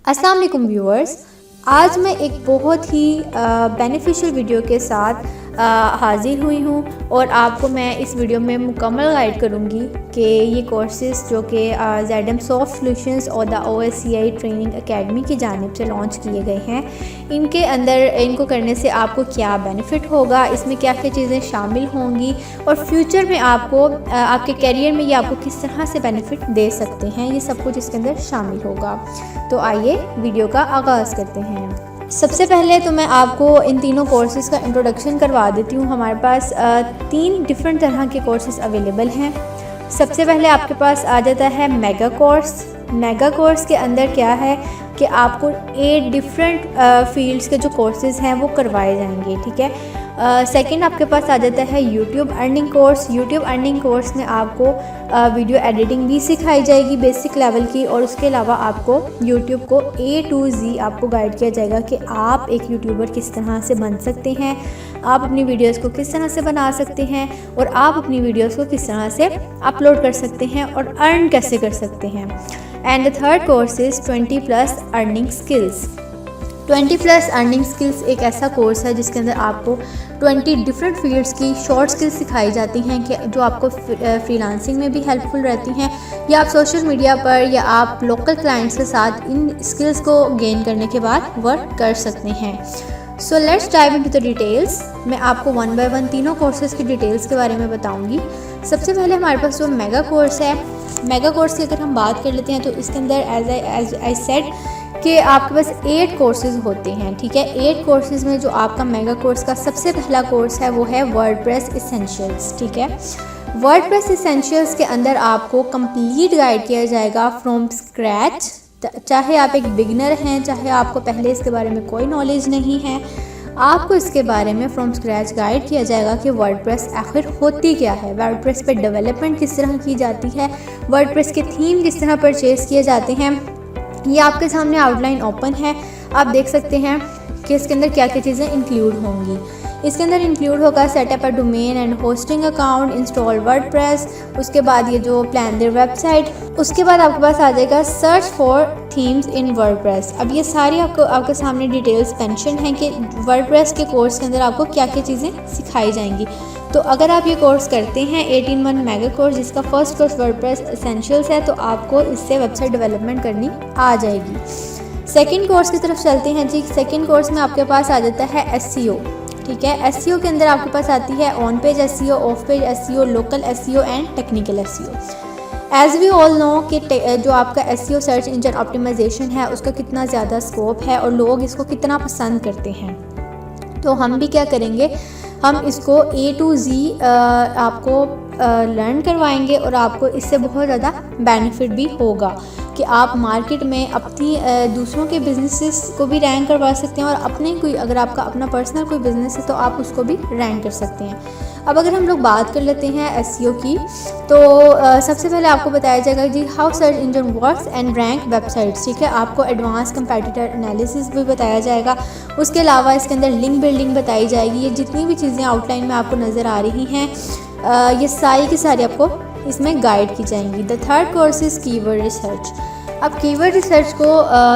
अस्सलाम वालेकुम व्यूअर्स। आज मैं एक बहुत ही बेनिफिशियल वीडियो के साथ हाज़िर हुई हूँ और आपको मैं इस वीडियो में मुकम्मल गाइड करूँगी कि ये कोर्सेज़ जो कि ZM सॉफ्ट सॉल्यूशंस और द OSCI ट्रेनिंग एकेडमी की जानिब से लॉन्च किए गए हैं, इनके अंदर इनको करने से आपको क्या बेनिफिट होगा, इसमें क्या क्या चीज़ें शामिल होंगी और फ्यूचर में आपको आपके करियर में ये आपको किस तरह से बेनिफिट दे सकते हैं, ये सब कुछ इसके अंदर शामिल होगा। तो आइए वीडियो का आगाज़ करते हैं। सबसे पहले तो मैं आपको इन तीनों कोर्सेज़ का इंट्रोडक्शन करवा देती हूँ। हमारे पास 3 डिफरेंट तरह के कोर्सेज़ अवेलेबल हैं। सबसे पहले आपके पास आ जाता है मेगा कोर्स। मेगा कोर्स के अंदर क्या है कि आपको 8 डिफरेंट फील्ड्स के जो कोर्सेज़ हैं वो करवाए जाएंगे, ठीक है। सेकंड आपके पास आ जाता है YouTube earning course. YouTube earning course में आपको वीडियो एडिटिंग भी सिखाई जाएगी बेसिक लेवल की, और उसके अलावा आपको यूट्यूब को A to Z आपको गाइड किया जाएगा कि आप एक यूट्यूबर किस तरह से बन सकते हैं, आप अपनी वीडियोस को किस तरह से बना सकते हैं और आप अपनी वीडियोस को किस तरह से अपलोड कर सकते हैं और अर्न कैसे कर सकते हैं। And the third course is 20+ earning skills. 20+ earning skills एक ऐसा कोर्स है जिसके अंदर आपको 20 डिफरेंट फील्ड्स की शॉर्ट स्किल्स सिखाई जाती हैं कि जो आपको फ्रीलांसिंग में भी हेल्पफुल रहती हैं, या आप सोशल मीडिया पर या आप लोकल क्लाइंट्स के साथ इन स्किल्स को गेन करने के बाद वर्क कर सकते हैं। So let's dive into the details. मैं आपको 1 बाय 1 तीनों कोर्सेज़ की डिटेल्स के बारे में बताऊँगी। सबसे पहले हमारे पास जो मेगा कोर्स है, मेगा कोर्स की अगर हम बात कर लेते हैं तो इसके अंदर एज आई सेड कि आपके पास 8 कोर्सेज़ होते हैं, ठीक है। 8 कोर्सेज़ में जो आपका मेगा कोर्स का सबसे पहला कोर्स है वो है वर्डप्रेस एसेंशियल्स, ठीक है। वर्डप्रेस एसेंशियल्स के अंदर आपको कंप्लीट गाइड किया जाएगा फ्रॉम स्क्रैच। चाहे आप एक बिगनर हैं, चाहे आपको पहले इसके बारे में कोई नॉलेज नहीं है, आपको इसके बारे में फ्रॉम स्क्रैच गाइड किया जाएगा कि वर्डप्रेस आखिर होती क्या है, वर्डप्रेस पे डेवलपमेंट किस तरह की जाती है, वर्डप्रेस के थीम किस तरह परचेज़ किए जाते हैं। ये आपके सामने आउटलाइन ओपन है, आप देख सकते हैं कि इसके अंदर क्या क्या चीज़ें इंक्लूड होंगी। इसके अंदर इंक्लूड होगा setup a domain and hosting account, install WordPress, उसके बाद ये जो प्लान देयर वेबसाइट, उसके बाद आपके पास आ जाएगा search for themes in WordPress. अब ये सारी आपके सामने डिटेल्स मेंशन हैं कि वर्डप्रेस के कोर्स के अंदर आपको क्या क्या चीज़ें सिखाई जाएंगी। तो अगर आप ये कोर्स करते हैं 18 मेगा कोर्स, जिसका फर्स्ट कोर्स वर्डप्रेस एसेंशियल्स है, तो आपको इससे वेबसाइट डेवलपमेंट करनी आ जाएगी। सेकंड कोर्स की तरफ चलते हैं जी। सेकंड कोर्स में आपके पास आ जाता है SEO, ठीक है। SEO के अंदर आपके पास आती है on page SEO, off page SEO, local SEO and technical SEO। As we all know कि जो आपका SEO सर्च इंजन ऑप्टिमाइजेशन है उसका कितना ज़्यादा स्कोप है और लोग इसको कितना पसंद करते हैं। तो हम भी क्या करेंगे, हम इसको A to Z आपको लर्न करवाएंगे और आपको इससे बहुत ज़्यादा बेनिफिट भी होगा कि आप मार्केट में अपनी दूसरों के बिजनेसेस को भी रैंक करवा सकते हैं और अपने कोई, अगर आपका अपना पर्सनल कोई बिज़नेस है तो आप उसको भी रैंक कर सकते हैं। अब अगर हम लोग बात कर लेते हैं SEO की, तो सबसे पहले आपको बताया जाएगा जी how search engine works and rank websites, ठीक है। आपको एडवांस कंपेटिटर एनालिसिस भी बताया जाएगा। उसके अलावा इसके अंदर लिंक बिल्डिंग बताई जाएगी। ये जितनी भी चीज़ें आउटलाइन में आपको नज़र आ रही हैं, ये सारी की सारी आपको इसमें गाइड की जाएंगी। The third course is keyword research. अब कीवर्ड रिसर्च को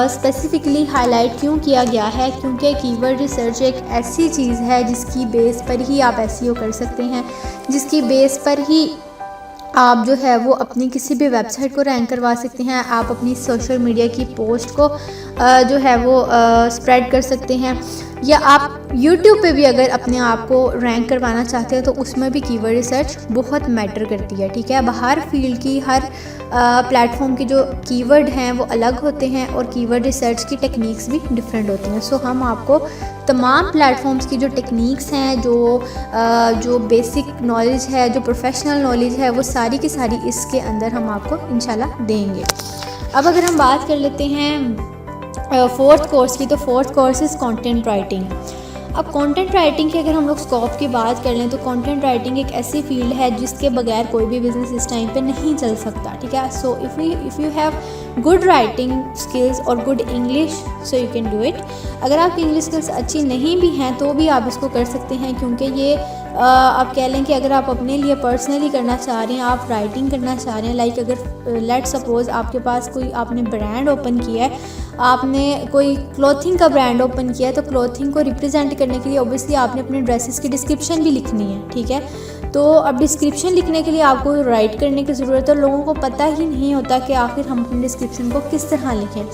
स्पेसिफिकली हाईलाइट क्यों किया गया है, क्योंकि कीवर्ड रिसर्च एक ऐसी चीज़ है जिसकी बेस पर ही आप SEO कर सकते हैं, जिसकी बेस पर ही आप जो है वो अपनी किसी भी वेबसाइट को रैंक करवा सकते हैं। आप अपनी सोशल मीडिया की पोस्ट को जो है वो स्प्रेड कर सकते हैं, या आप YouTube पे भी अगर अपने आप को रैंक करवाना चाहते हैं तो उसमें भी कीवर्ड रिसर्च बहुत मैटर करती है, ठीक है। अब हर फील्ड की, हर प्लेटफॉर्म की जो कीवर्ड हैं वो अलग होते हैं और कीवर्ड रिसर्च की टेक्निक्स भी डिफरेंट होती हैं। सो हम आपको तमाम प्लेटफॉर्म्स की जो टेक्निक्स हैं, जो बेसिक नॉलेज है, जो प्रोफेशनल नॉलेज है, वो सारी की सारी इसके अंदर हम आपको इंशाल्लाह देंगे। अब अगर हम बात कर लेते हैं फोर्थ कोर्स की, तो fourth course is content writing. अब कंटेंट राइटिंग की अगर हम लोग स्कोप की बात कर लें तो कंटेंट राइटिंग एक ऐसी फील्ड है जिसके बगैर कोई भी बिज़नेस इस टाइम पे नहीं चल सकता, ठीक है। So if you have good writing skills और good English, so you can do it. अगर आपकी इंग्लिश स्किल्स अच्छी नहीं भी हैं तो भी आप इसको कर सकते हैं, क्योंकि ये आप कह लें कि अगर आप अपने लिए पर्सनली करना चाह रहे हैं, आप राइटिंग करना चाह रहे हैं, लाइक अगर लेट सपोज़ आपके पास कोई, आपने ब्रांड ओपन किया है, आपने कोई क्लॉथिंग का ब्रांड ओपन किया है तो क्लॉथिंग को रिप्रेजेंट करने के लिए ऑब्वियसली आपने अपने ड्रेसेस की डिस्क्रिप्शन भी लिखनी है, ठीक है। तो अब डिस्क्रिप्शन लिखने के लिए आपको राइट करने की ज़रूरत है। लोगों को पता ही नहीं होता कि आखिर हम अपनी डिस्क्रिप्शन को किस तरह लिखें।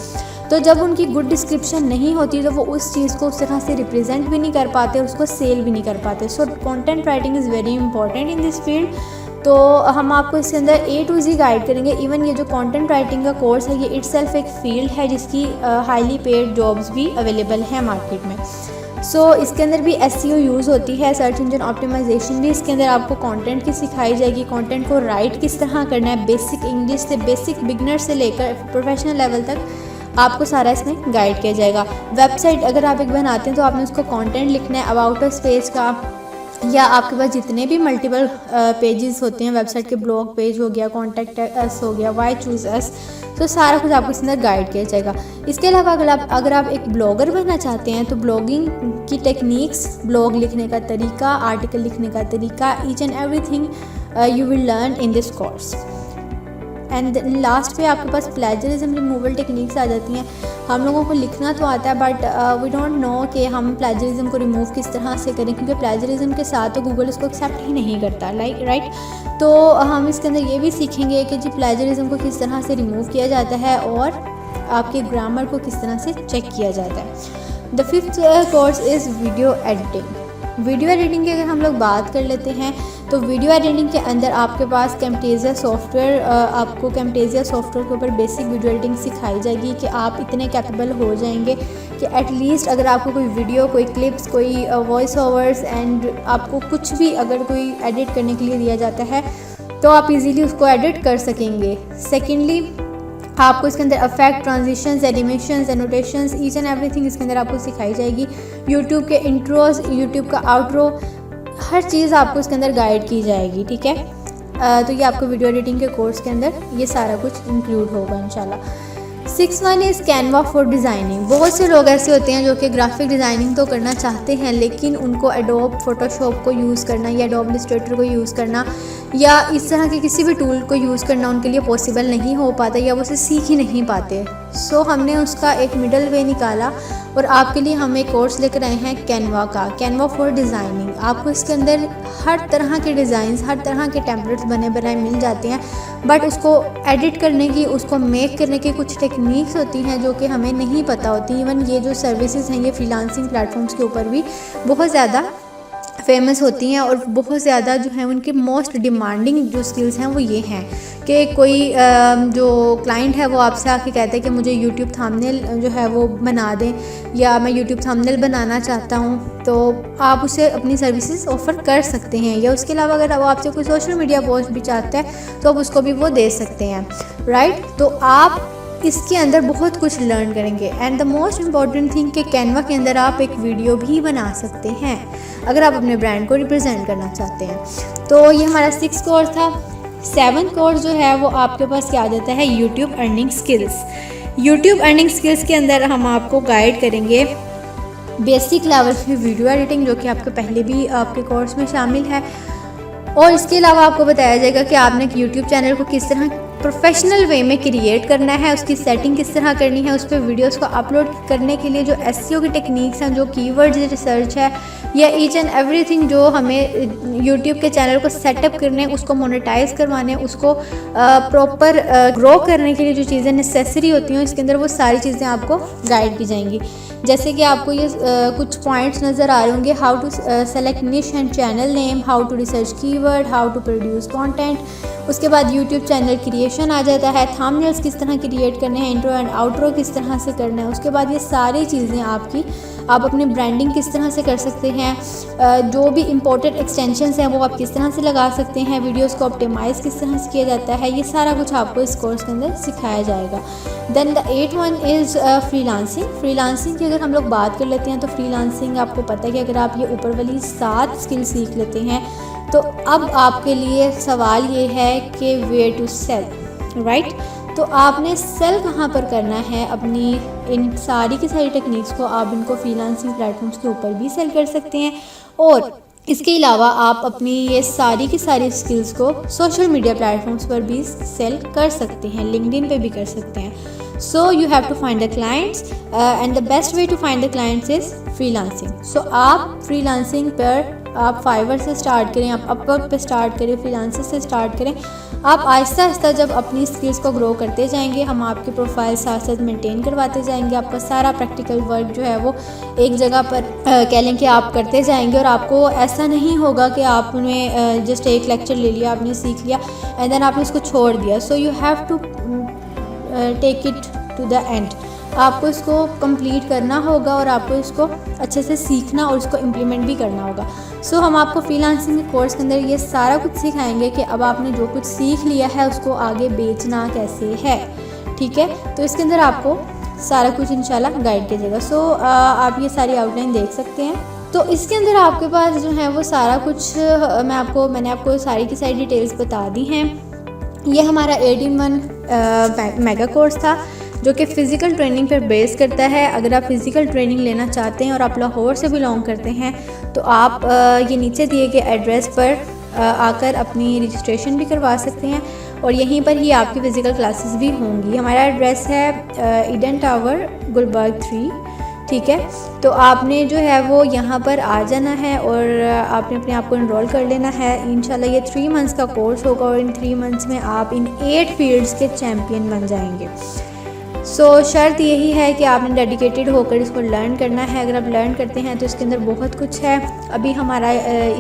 तो जब उनकी गुड डिस्क्रिप्शन नहीं होती तो वो उस चीज़ को उस तरह से रिप्रेजेंट भी नहीं कर पाते, उसको सेल भी नहीं कर पाते। So content writing is very important in this field. तो हम आपको इसके अंदर A to Z गाइड करेंगे। इवन ये जो कंटेंट राइटिंग का कोर्स है ये इटसेल्फ एक फील्ड है जिसकी हाईली पेड जॉब्स भी अवेलेबल हैं मार्केट में। सो इसके अंदर भी SEO यूज़ होती है, सर्च इंजन ऑप्टिमाइजेशन भी इसके अंदर आपको कंटेंट की सिखाई जाएगी। कंटेंट को राइट किस तरह करना है, बेसिक इंग्लिश से बेसिक बिगनर से लेकर प्रोफेशनल लेवल तक आपको सारा इसमें गाइड किया जाएगा। वेबसाइट अगर आप एक बनाते हैं तो आपने उसको कंटेंट लिखना है अबाउट अस पेज का, या आपके पास जितने भी मल्टीपल पेजेस होते हैं वेबसाइट के, ब्लॉग पेज हो गया, कॉन्टैक्ट अस हो गया, वाई चूज़ अस, तो सारा कुछ आपको इसके अंदर गाइड किया जाएगा। इसके अलावा अगर आप एक ब्लॉगर बनना चाहते हैं तो ब्लॉगिंग की टेक्निक्स, ब्लॉग लिखने का तरीका, आर्टिकल लिखने का तरीका, each and everything you will learn in this course. And last पे आपके पास प्लेजरिज्म रिमूवल टेक्निक्स आ जाती हैं। हम लोगों को लिखना तो आता है बट वी डोंट नो कि हम प्लेजरिज्म को रिमूव किस तरह से करें, क्योंकि प्लेजरिज्म के साथ तो गूगल इसको एक्सेप्ट ही नहीं करता, राइट। तो हम इसके अंदर ये भी सीखेंगे कि जी प्लेजरिज्म को किस तरह से रिमूव किया जाता है और आपके ग्रामर को किस तरह से चेक किया जाता है। The 5th course is video editing. Video editing की अगर हम लोग बात कर लेते हैं तो वीडियो एडिटिंग के अंदर आपके पास कैमटेसिया सॉफ्टवेयर, आपको कैमटेसिया सॉफ्टवेयर के ऊपर बेसिक वीडियो एडिटिंग सिखाई जाएगी कि आप इतने कैपेबल हो जाएंगे कि एटलीस्ट अगर आपको कोई वीडियो, कोई क्लिप्स, कोई वॉइस ओवर्स एंड आपको कुछ भी अगर कोई एडिट करने के लिए दिया जाता है तो आप इजीली उसको एडिट कर सकेंगे। सेकेंडली आपको इसके अंदर effect, transitions, animations, annotations, each and everything इसके अंदर आपको सिखाई जाएगी। यूट्यूब के इंट्रोज, यूट्यूब का आउट्रो, हर चीज़ आपको इसके अंदर गाइड की जाएगी, ठीक है। तो ये आपको वीडियो एडिटिंग के कोर्स के अंदर ये सारा कुछ इंक्लूड होगा इंशाल्लाह। 6th one is Canva for designing. बहुत से लोग ऐसे होते हैं जो कि ग्राफिक डिज़ाइनिंग तो करना चाहते हैं लेकिन उनको एडोब फोटोशॉप को यूज़ करना या एडोब इलस्ट्रेटर को यूज़ करना या इस तरह के किसी भी टूल को यूज़ करना उनके लिए पॉसिबल नहीं हो पाता या वो उसे सीख ही नहीं पाते। सो हमने उसका एक मिडल वे निकाला और आपके लिए हम एक कोर्स लेकर आए हैं कैनवा का, कैनवा फॉर डिज़ाइनिंग। आपको इसके अंदर हर तरह के डिज़ाइंस, हर तरह के टेम्पलेट्स बने बनाए मिल जाते हैं, बट उसको एडिट करने की, उसको मेक करने की कुछ टेक्निक्स होती हैं जो कि हमें नहीं पता होती। इवन ये जो सर्विसेज हैं ये फ्रीलांसिंग प्लेटफॉर्म्स के ऊपर भी बहुत ज़्यादा फेमस होती हैं और बहुत ज़्यादा जो है उनके मोस्ट डिमांडिंग जो स्किल्स हैं वो ये हैं कि कोई जो क्लाइंट है वो आपसे आके कहता है कि मुझे यूट्यूब थंबनेल जो है वो बना दें या मैं यूट्यूब थंबनेल बनाना चाहता हूँ, तो आप उसे अपनी सर्विसेज ऑफ़र कर सकते हैं। या उसके अलावा अगर वो आपसे कोई सोशल मीडिया पोस्ट भी चाहता है तो आप उसको भी वो दे सकते हैं, राइट। तो आप इसके अंदर बहुत कुछ लर्न करेंगे and the most important thing कि कैनवा के अंदर आप एक वीडियो भी बना सकते हैं अगर आप अपने ब्रांड को रिप्रेजेंट करना चाहते हैं। तो ये हमारा 6th कोर्स था। 7th कोर्स जो है वो आपके पास क्या आ जाता है, YouTube earning skills. YouTube earning skills के अंदर हम आपको गाइड करेंगे बेसिक लेवल की वीडियो एडिटिंग जो कि आपके पहले भी आपके कोर्स में शामिल है, और इसके अलावा आपको बताया जाएगा कि आपने यूट्यूब चैनल को किस तरह प्रोफेशनल वे में क्रिएट करना है, उसकी सेटिंग किस तरह करनी है, उस पर वीडियोस को अपलोड करने के लिए जो SEO की टेक्निक्स हैं, जो कीवर्ड्स रिसर्च है या ईच एंड एवरीथिंग जो हमें यूट्यूब के चैनल को सेटअप करने, उसको मोनेटाइज करवाने, उसको प्रॉपर ग्रो करने के लिए जो चीज़ें नेसेसरी होती हैं इसके अंदर वो सारी चीज़ें आपको गाइड की जाएंगी। जैसे कि आपको ये कुछ पॉइंट्स नज़र आ रहे होंगे, how to select niche and channel name, how to research keyword, how to produce content. उसके बाद यूट्यूब चैनल क्रिएशन आ जाता है, थंबनेल्स किस तरह क्रिएट करने हैं, इंट्रो एंड आउट्रो किस तरह से करना है। उसके बाद ये सारी चीज़ें आप अपनी ब्रांडिंग किस तरह से कर सकते हैं, जो भी इंपॉर्टेंट एक्सटेंशंस हैं वो आप किस तरह से लगा सकते हैं, वीडियोस को ऑप्टिमाइज़ किस तरह से किया जाता है, ये सारा कुछ आपको इस कोर्स के अंदर सिखाया जाएगा। Then the 8th one is freelancing. Freelancing की अगर हम लोग बात कर लेते हैं तो फ्रीलांसिंग आपको पता है कि अगर आप ये ऊपर वाली 7 स्किल सीख लेते हैं तो अब आपके लिए सवाल ये है कि वे टू सेल, राइट। तो आपने सेल कहाँ पर करना है अपनी इन सारी की सारी टेक्निक्स को, आप इनको फ्रीलांसिंग प्लेटफॉर्म्स के ऊपर भी सेल कर सकते हैं और इसके अलावा आप अपनी ये सारी की सारी स्किल्स को सोशल मीडिया प्लेटफॉर्म्स पर भी सेल कर सकते हैं, लिंक्डइन पे भी कर सकते हैं। So you have to find the clients and the best way to find the clients is freelancing. So आप फ्रीलांसिंग पर आप फाइवर से स्टार्ट करें, आप अपवर्क पे स्टार्ट करें, फ्रीलांसर से स्टार्ट करें। आप आहिस्ता आहिस्ता जब अपनी स्किल्स को ग्रो करते जाएंगे, हम आपकी प्रोफाइल साथ साथ मेंटेन करवाते जाएंगे। आपका सारा प्रैक्टिकल वर्क जो है वो एक जगह पर कह लें कि आप करते जाएंगे, और आपको ऐसा नहीं होगा कि आपने जस्ट एक लेक्चर ले लिया, आपने सीख लिया एंड देन आपने उसको छोड़ दिया। So you have to take it to the end. आपको इसको कंप्लीट करना होगा और आपको इसको अच्छे से सीखना और उसको इम्प्लीमेंट भी करना होगा। सो हम आपको फ्रीलांसिंग के कोर्स के अंदर ये सारा कुछ सिखाएंगे कि अब आपने जो कुछ सीख लिया है उसको आगे बेचना कैसे है, ठीक है। तो इसके अंदर आपको सारा कुछ इंशाल्लाह गाइड किया जाएगा। सो आप ये सारी आउटलाइन देख सकते हैं। तो इसके अंदर आपके पास जो है वो सारा कुछ मैंने आपको सारी की सारी डिटेल्स बता दी हैं। ये हमारा 18 मेगा कोर्स था जो कि फ़िज़िकल ट्रेनिंग पर बेस करता है। अगर आप फ़िज़िकल ट्रेनिंग लेना चाहते हैं और आप लाहौर से बिलोंग करते हैं तो आप ये नीचे दिए गए एड्रेस पर आकर अपनी रजिस्ट्रेशन भी करवा सकते हैं और यहीं पर ही आपकी फ़िज़िकल क्लासेस भी होंगी। हमारा एड्रेस है ईडन टावर गुलबर्ग 3, ठीक है। तो आपने जो है वो यहाँ पर आ जाना है और आपने अपने आप को इनरोल कर लेना है। इंशाल्लाह ये 3 मंथ्स का कोर्स होगा और इन 3 मंथ्स में आप इन 8 फील्ड्स के चैम्पियन बन जाएंगे। सो शर्त यही है कि आपने डेडिकेटेड होकर इसको लर्न करना है। अगर आप लर्न करते हैं तो इसके अंदर बहुत कुछ है। अभी हमारा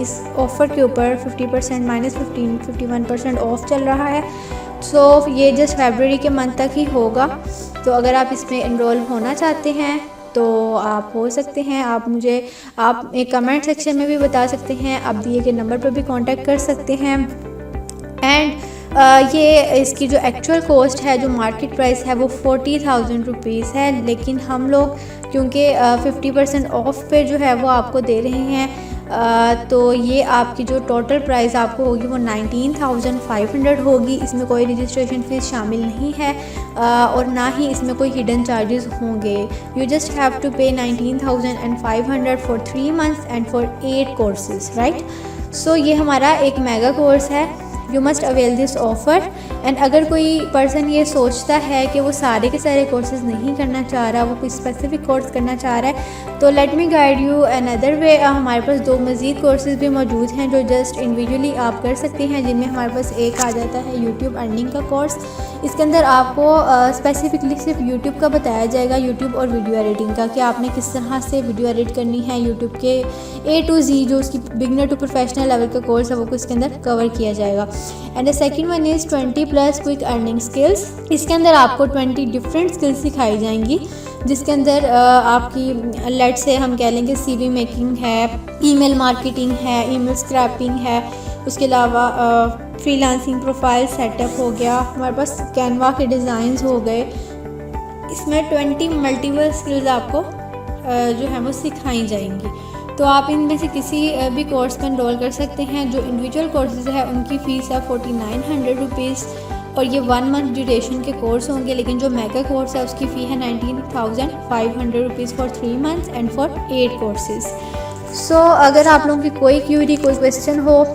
इस ऑफ़र के ऊपर 50% -51% ऑफ़ चल रहा है। सो ये जस्ट फरवरी के मंथ तक ही होगा। तो अगर आप इसमें इनरोल होना चाहते हैं तो आप हो सकते हैं। आप एक कमेंट सेक्शन में भी बता सकते हैं, आप दिए गए नंबर पर भी कांटेक्ट कर सकते हैं। एंड ये इसकी जो एक्चुअल कॉस्ट है, जो मार्केट प्राइस है वो 40,000 रुपीज़ है, लेकिन हम लोग क्योंकि 50% ऑफ पे जो है वो आपको दे रहे हैं तो ये आपकी जो टोटल प्राइस आपको होगी वो 19,500 होगी। इसमें कोई रजिस्ट्रेशन फ़ीस शामिल नहीं है और ना ही इसमें कोई हिडन चार्जेस होंगे। You just have to pay 19,500 for 3 months and for 8 courses, right. So ये हमारा एक मेगा कोर्स है। You must avail this offer. And अगर कोई पर्सन ये सोचता है कि वो सारे के सारे कोर्सेज़ नहीं करना चाह रहा, वो कोई स्पेसिफ़िक कोर्स करना चाह रहा है, तो let me guide you another way. हमारे पास 2 मज़ीद कोर्सेज़ भी मौजूद हैं जो जस्ट इंडिविजुअली आप कर सकते हैं, जिनमें हमारे पास एक आ जाता है यूट्यूब अर्निंग का कोर्स। इसके अंदर आपको स्पेसिफिकली सिर्फ यूट्यूब का बताया जाएगा, यूट्यूब और वीडियो एडिटिंग का, कि आपने किस तरह से वीडियो एडिट करनी है। यूट्यूब के A to Z जो उसकी बिगनर टू प्रोफेशनल लेवल का कोर्स है वो इसके अंदर कवर किया जाएगा। And the second one is 20+ quick earning skills. इसके अंदर आपको 20 डिफरेंट स्किल्स सिखाई जाएंगी, जिसके अंदर आपकी लेट से हम कह लेंगे CV मेकिंग है, ईमेल मार्केटिंग है, ईमेल स्क्रैपिंग है, उसके अलावा फ्रीलांसिंग प्रोफाइल सेटअप हो गया, हमारे पास कैनवा के डिज़ाइंस हो गए। इसमें 20 मल्टीपल स्किल्स आपको जो है वो सिखाई जाएंगी। तो आप इनमें से किसी भी कोर्स में एनरोल कर सकते हैं। जो इंडिविजुअल कोर्सेज़ है उनकी फ़ीस है 4900 रुपीज़ और ये 1 मंथ ड्यूरेशन के कोर्स होंगे, लेकिन जो मेगा कोर्स है उसकी फ़ी है 19,500 rupees for 3 months and for 8 courses. So अगर आप लोगों की कोई क्यूरी, कोई क्वेश्चन हो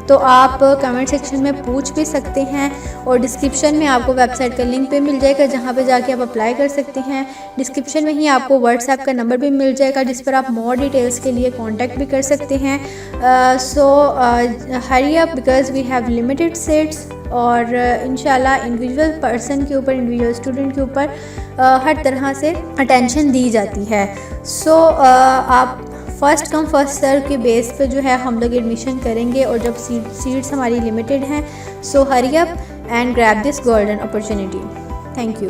तो आप कमेंट सेक्शन में पूछ भी सकते हैं और डिस्क्रिप्शन में आपको वेबसाइट का लिंक पे मिल जाएगा, जहाँ पे जाके आप अप्लाई कर सकते हैं। डिस्क्रिप्शन में ही आपको व्हाट्सएप का नंबर भी मिल जाएगा, जिस पर आप मोर डिटेल्स के लिए कांटेक्ट भी कर सकते हैं। So hurry up because we have limited seats और इंशाल्लाह इंडिविजुअल पर्सन के ऊपर, इंडिविजुअल स्टूडेंट के ऊपर हर तरह से अटेंशन दी जाती है। सो आप फर्स्ट कम फर्स्ट सर्व के बेस पे जो है हम लोग एडमिशन करेंगे और जब सीट्स हमारी लिमिटेड हैं, so hurry up and grab this golden opportunity. Thank you.